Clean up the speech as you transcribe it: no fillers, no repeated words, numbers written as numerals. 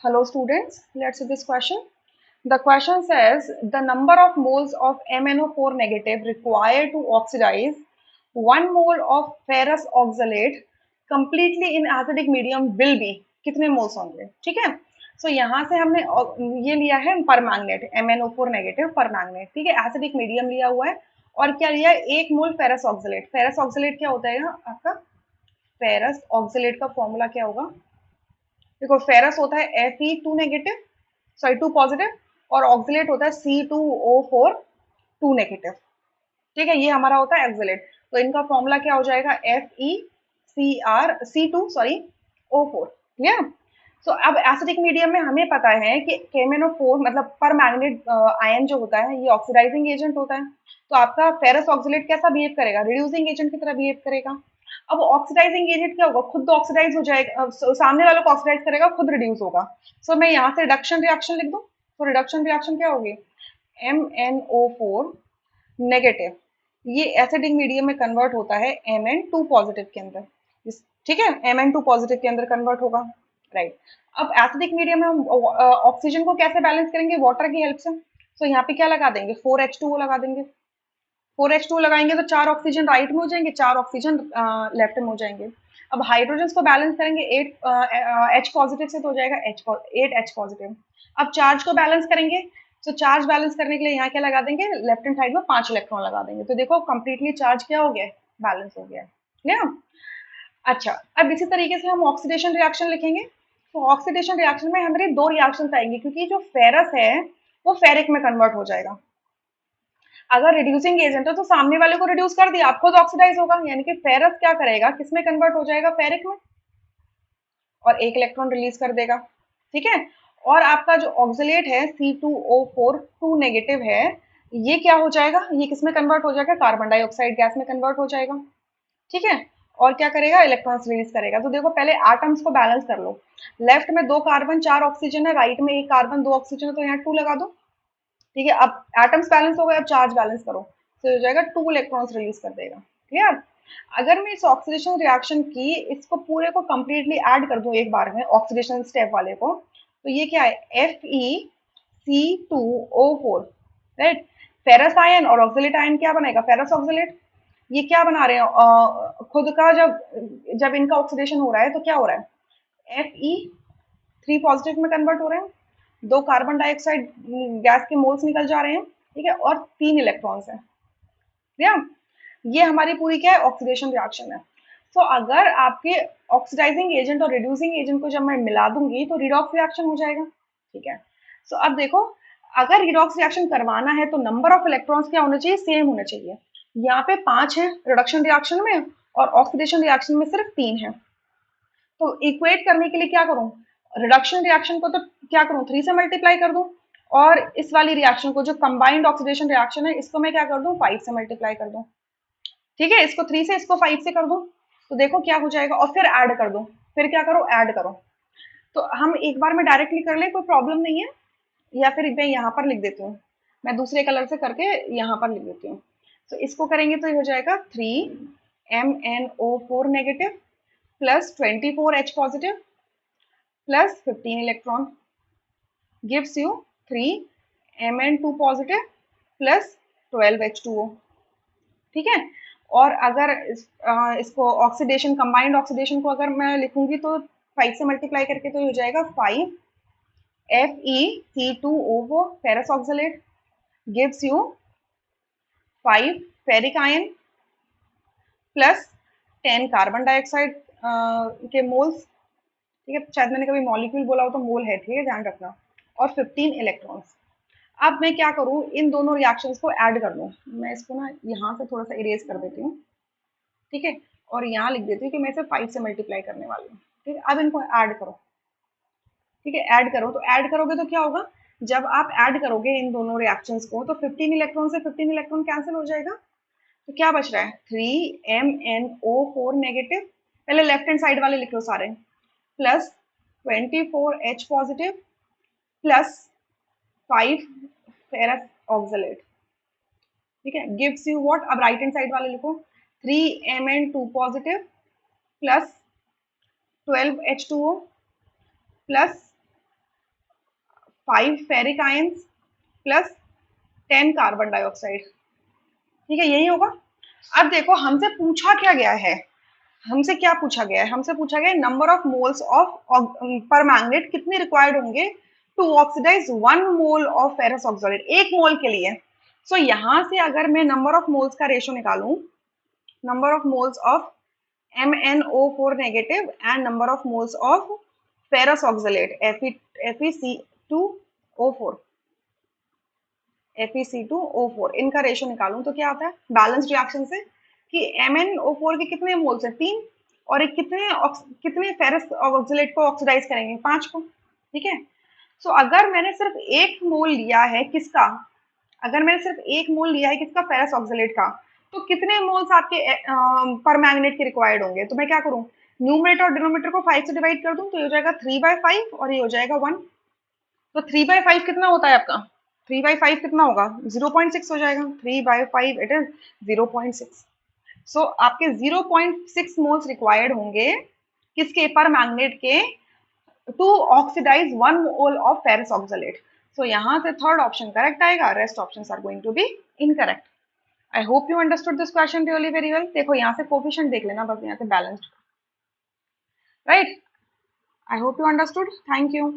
Hello students, let's see this question. The question says the number of moles of MnO4 negative required to oxidize 1 mole of ferrous oxalate completely in acidic medium will be कितने moles होंगे? ठीक है, सो यहाँ से हमने ये लिया है परमैंगनेट MnO4 नेगेटिव परमैंगनेट, ठीक है, एसिडिक मीडियम लिया हुआ है और क्या लिया है 1 मोल फेरस ऑक्सलेट। फेरस ऑक्सलेट क्या होता है ना आपका? फेरस ऑक्सलेट का फॉर्मूला क्या होगा? देखो फेरस होता है Fe2 नेगेटिव, सॉरी 2 पॉजिटिव, और ऑक्सिलेट होता है C2O4 2 नेगेटिव। ठीक है, ये हमारा होता है ऑक्सिलेट। तो इनका फॉर्मूला क्या हो जाएगा? FeCr sorry O4। क्लियर? सो अब एसिडिक मीडियम में हमें पता है कि KMnO4 मतलब पर मैग्नेट आयन जो होता है ये ऑक्सीडाइजिंग एजेंट होता है। तो आपका फेरस ऑक्सिलेट कैसा बिहेव करेगा? रिड्यूसिंग एजेंट की तरह बिहेव करेगा। अब ऑक्सीडाइजिंग एजेंट क्या होगा? खुद तो ऑक्सीडाइज हो जाएगा, सामने वालों को ऑक्सीडाइज करेगा, खुद रिड्यूस होगा। सो मैं यहाँ से रिडक्शन रिएक्शन लिख दूं, तो रिडक्शन रिएक्शन क्या होगी? MnO4 नेगेटिव ये एसिडिक मीडियम में कन्वर्ट होता है Mn2 पॉजिटिव के अंदर। ठीक है, Mn2 पॉजिटिव के अंदर कन्वर्ट होगा, राइट। अब एसिडिक मीडियम में हम ऑक्सीजन को कैसे बैलेंस करेंगे? वाटर की हेल्प से। तो यहाँ पे क्या लगा देंगे? 4H2O लगा देंगे। 4H2 लगाएंगे तो 4 ऑक्सीजन राइट में हो जाएंगे, 4 ऑक्सीजन लेफ्ट में हो जाएंगे। अब हाइड्रोजन को बैलेंस करेंगे 8 H पॉजिटिव से तो हो जाएगा 8H पॉजिटिव। अब चार्ज को बैलेंस करेंगे, तो चार्ज बैलेंस करने के लिए यहाँ क्या लगा देंगे? लेफ्ट हैंड साइड में 5 इलेक्ट्रॉन लगा देंगे। तो देखो कंप्लीटली चार्ज क्या हो गया? बैलेंस हो गया। क्लियर? अच्छा, अब इसी तरीके से हम ऑक्सीडेशन रिएक्शन लिखेंगे। तो ऑक्सीडेशन रिएक्शन में हमारे दो रिएक्शन आएंगे, क्योंकि जो फेरस है वो फेरिक में कन्वर्ट हो जाएगा। अगर रिड्यूसिंग एजेंट है तो सामने वाले को रिड्यूस कर दिया, आप खुद ऑक्सीडाइज होगा, यानी कि फेरस क्या करेगा? किसमें कन्वर्ट हो जाएगा? फेरिक में, और एक इलेक्ट्रॉन रिलीज कर देगा। ठीक है, और आपका जो ऑक्सिलेट है C2O4 2 नेगेटिव है, ये क्या हो जाएगा? ये किसमें कन्वर्ट हो जाएगा? कार्बन डाइऑक्साइड गैस में कन्वर्ट हो जाएगा। ठीक है, और क्या करेगा? इलेक्ट्रॉन्स रिलीज करेगा। तो देखो पहले एटम्स को बैलेंस कर लो। लेफ्ट में 2 कार्बन 4 ऑक्सीजन है, राइट में 1 कार्बन 2 ऑक्सीजन है, तो यहाँ 2 लगा दो। ठीक है, अब एटम्स बैलेंस हो गए, अब चार्ज बैलेंस करो, तो हो जाएगा 2 इलेक्ट्रॉन्स रिलीज कर देगा। क्लियर? अगर मैं इस ऑक्सीडेशन रिएक्शन की इसको पूरे को कंप्लीटली ऐड कर दूं एक बार में, ऑक्सीडेशन स्टेप वाले को, तो ये क्या है? FeC2O4, right. फेरस आयन और ऑक्सिलेट आयन क्या बनाएगा? Ferrous oxalate. ये क्या बना रहे हैं? खुद का जब जब इनका ऑक्सीडेशन हो रहा है तो क्या हो रहा है? Fe3 पॉजिटिव में कन्वर्ट हो रहे हैं, 2 कार्बन डाइऑक्साइड गैस के मोल्स निकल जा रहे हैं, ठीक है, और 3 इलेक्ट्रॉन्स हैं। क्लियर? ये हमारी पूरी क्या है? ऑक्सीडेशन रिएक्शन है। तो अगर आपके ऑक्सीडाइजिंग एजेंट और रिड्यूसिंग एजेंट को जब मैं मिला दूंगी तो रिडॉक्स रिएक्शन हो जाएगा। ठीक है, सो अब देखो, अगर रिडॉक्स रिएक्शन करवाना है तो नंबर ऑफ इलेक्ट्रॉन्स क्या होना चाहिए? सेम होना चाहिए। यहाँ पे 5 है रिडक्शन रिएक्शन में, और ऑक्सीडेशन रिएक्शन में सिर्फ 3 है। तो इक्वेट करने के लिए क्या करूं? रिडक्शन रिएक्शन को तो क्या करूं? 3 से मल्टीप्लाई कर दूं, और इस वाली रिएक्शन को जो कंबाइंड ऑक्सीडेशन रिएक्शन है इसको मैं क्या कर दूं? 5 से मल्टीप्लाई कर दूं। ठीक है, इसको 3 से इसको 5 से कर दूं, तो देखो क्या हो जाएगा, और फिर ऐड कर दूं। फिर क्या करो? ऐड करो। तो हम एक बार में डायरेक्टली कर ले, कोई प्रॉब्लम नहीं है, या फिर मैं यहाँ पर लिख देती हूँ, मैं दूसरे कलर से करके यहाँ पर लिख देती हूँ। तो इसको करेंगे तो ये हो जाएगा 3MnO4 negative plus 24H positive plus 15 electron gives you 3Mn2 positive plus 12H2O। ठीक है, और अगर इसको ऑक्सीडेशन कंबाइंड ऑक्सीडेशन को अगर मैं लिखूंगी तो 5 से मल्टीप्लाई करके तो हो जाएगा 5 FeC2O4 ferrous oxalate gives you 5 ferric ion plus 10 carbon dioxide के मोल्स। ठीक है, शायद मैंने कभी मॉलिक्यूल बोला हो तो मोल है, ठीक है, ध्यान रखना, और 15 इलेक्ट्रॉन्स। अब मैं क्या करूं? इन दोनों रिएक्शंस को ऐड कर दूं। मैं इसको ना यहाँ से थोड़ा सा इरेज कर देती हूँ, ठीक है, और यहाँ लिख देती हूँ कि मैं इसे 5 से मल्टीप्लाई करने वाली हूँ। ठीक है, अब इनको ऐड करो। ठीक है, ऐड करो, तो ऐड करोगे तो क्या होगा? जब आप ऐड करोगे इन दोनों रिएक्शंस को तो 15 इलेक्ट्रॉन से 15 इलेक्ट्रॉन कैंसिल हो जाएगा, तो क्या बच रहा है? 3MnO4 नेगेटिव, पहले लेफ्ट हैंड साइड वाले लिख लो सारे, plus 24H positive plus 5 ferrous oxalate. ठीक है, गिव्स यू व्हाट? अब राइट हैंड साइड वाले लिखो, 3Mn2 positive plus 12H2O plus 5 ferric ions plus 10 carbon dioxide. ठीक है, यही होगा। अब देखो हमसे पूछा क्या गया है, हमसे क्या पूछा गया है, हमसे पूछा गया है number of moles of permanganate कितने रिक्वायर्ड होंगे to oxidise 1 mole of ferrous oxide, 1 mole के लिए। सो यहाँ से अगर मैं नंबर ऑफ मोल्स का रेशो निकालूं, number of moles of MnO4 negative and number of moles of ferrous oxalate FeC2O4 FeC2O4 इनका रेशो निकालूं तो क्या आता है बैलेंस रिएक्शन से कि MnO4 के कितने मोल्स है 3, और एक कितने फेरस ऑक्सलेट को ऑक्सीडाइज करेंगे 5 को। ठीक है, सो अगर मैंने सिर्फ 1 मोल लिया है किसका, अगर मैंने सिर्फ 1 मोल लिया है किसका फेरस ऑक्सलेट का, तो कितने मोल्स आपके पर मैग्नेट के रिक्वायर्ड होंगे। तो मैं क्या करूं, न्यूमरेटर और डिनोमिनेटर को 5 से डिवाइड कर दूं तो ये हो जाएगा 3/5 और ये हो जाएगा 1। तो 3/5 कितना होता है आपका, 3/5 कितना होगा 0.6 हो जाएगा, 3/5 इट इज 0.6। सो आपके 0.6 मोल्स रिक्वायर्ड होंगे किसके पर मैग्नेट के to oxidise 1 mole of ferrous oxalate. So यहाँ से थर्ड ऑप्शन करेक्ट आएगा, rest options are going to be incorrect. I hope you understood this question really very well. देखो यहाँ से कोफिशिएंट देख लेना बस, यहाँ से balanced, right. I hope you understood, thank you.